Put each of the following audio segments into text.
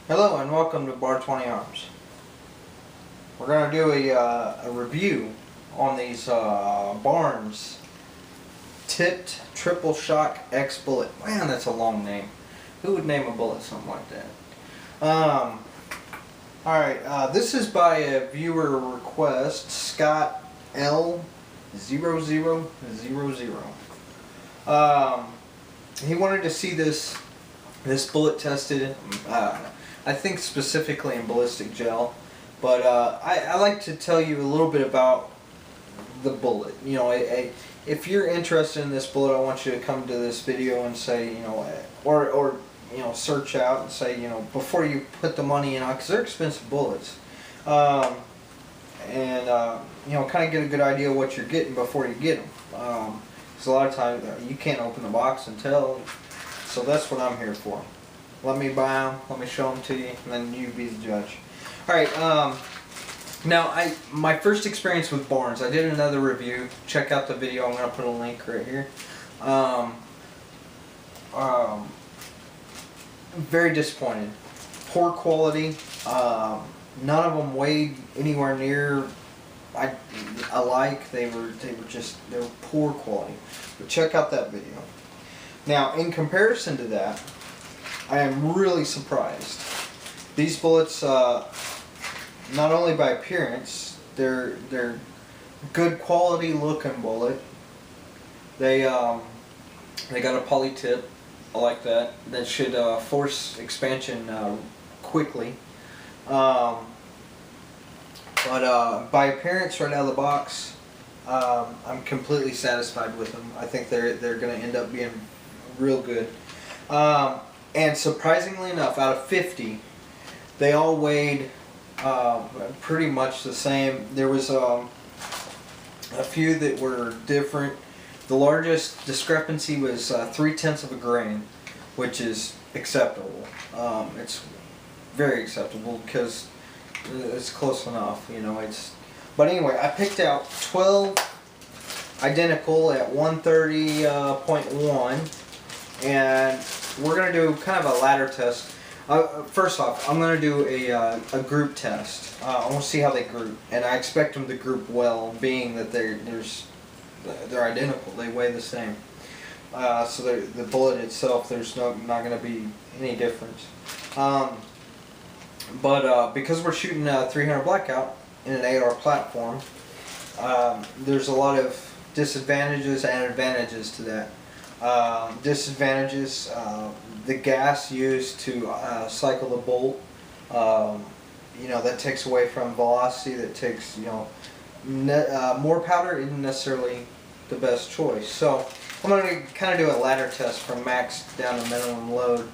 Hello and welcome to Bar 20 Arms. We're going to do a review on these Barnes tipped triple shock X bullet. Man, that's a long name. Who would name a bullet something like that? Alright, this is by a viewer request, Scott L0000. He wanted to see this bullet tested. I think specifically in ballistic gel, but I like to tell you a little bit about the bullet. You know, if you're interested in this bullet, I want you to come to this video and say, you know, or you know, search out and say, you know, before you put the money in, because they're expensive bullets, and you know, kind of get a good idea of what you're getting before you get them. Because a lot of times you can't open the box and tell, so that's what I'm here for. Let me buy them, let me show them to you, and then you be the judge. Alright, now my first experience with Barnes, I did another review. Check out the video, I'm going to put a link right here. Very disappointed. Poor quality. None of them weighed anywhere near alike. They were poor quality. But check out that video. Now, in comparison to that, I am really surprised. These bullets, not only by appearance, they're good quality looking bullet. They got a poly tip. I like that. That should force expansion quickly. But by appearance, right out of the box, I'm completely satisfied with them. I think they're going to end up being real good. And surprisingly enough, out of 50, they all weighed pretty much the same. There was a few that were different. The largest discrepancy was 0.3 of a grain, which is acceptable. It's very acceptable because it's close enough, you know. But anyway, I picked out 12 identical at 130.1, and we're going to do kind of a ladder test. First off, I'm going to do a group test. I want to see how they group, and I expect them to group well, being that they're identical. They weigh the same. So the bullet itself, there's not going to be any difference. But because we're shooting 300 blackout in an AR platform, there's a lot of disadvantages and advantages to that. Disadvantages, the gas used to cycle the bolt, you know, that takes away from velocity. That takes, you know, more powder isn't necessarily the best choice. So I'm going to kind of do a ladder test from max down to minimum load,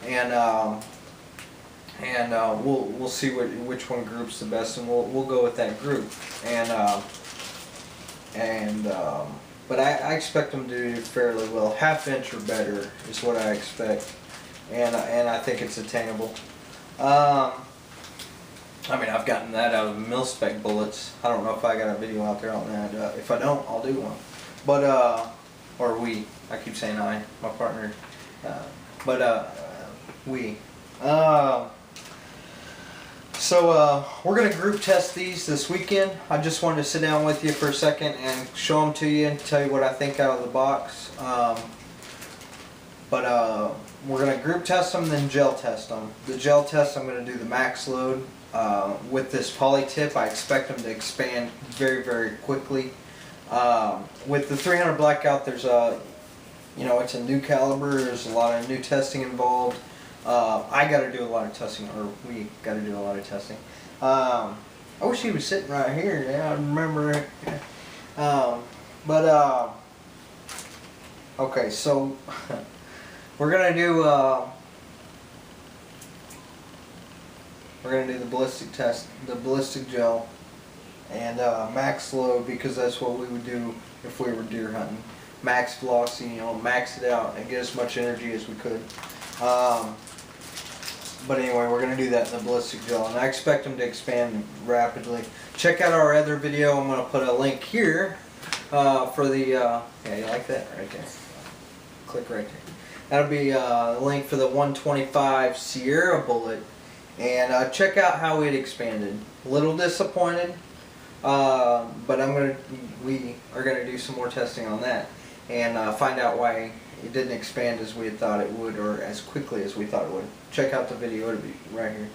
and we'll see which one groups the best, and we'll go with that group. But I expect them to do fairly well. Half inch or better is what I expect, and I think it's attainable. I mean, I've gotten that out of mil-spec bullets. I don't know if I got a video out there on that. If I don't, I'll do one. But or we. I keep saying I. My partner. We. So we're going to group test these this weekend. I just wanted to sit down with you for a second and show them to you and tell you what I think out of the box. We're going to group test them, then gel test them. The gel test, I'm going to do the max load. With this poly tip, I expect them to expand very, very quickly. With the 300 blackout, there's you know, it's a new caliber. There's a lot of new testing involved. I got to do a lot of testing, or we got to do a lot of testing. I wish he was sitting right here. Yeah, I remember. Okay, so we're gonna do the ballistic test, the ballistic gel, and max load, because that's what we would do if we were deer hunting. Max velocity, you know, max it out and get as much energy as we could. But anyway, we're going to do that in the ballistic gel, and I expect them to expand rapidly. Check out our other video. I'm going to put a link here for the, yeah, you like that? Right there. Click right there. That'll be a link for the 125 Sierra bullet and check out how it expanded. A little disappointed, but we are gonna do some more testing on that and find out why it didn't expand as we had thought it would, or as quickly as we thought it would. Check out the video, it'll be right here.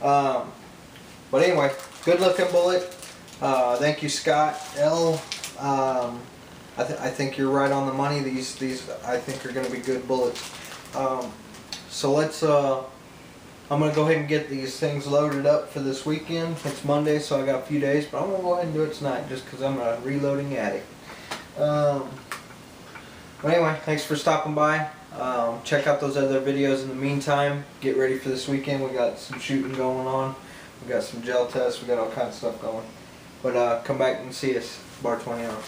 But anyway, good looking bullet. Thank you, Scott L. I think you're right on the money. These I think are going to be good bullets. So let's. I'm going to go ahead and get these things loaded up for this weekend. It's Monday, so I got a few days, but I'm going to go ahead and do it tonight just because I'm a reloading addict. But anyway, thanks for stopping by. Check out those other videos in the meantime. Get ready for this weekend. We got some shooting going on. We got some gel tests. We got all kinds of stuff going. But come back and see us. Bar 20 hours.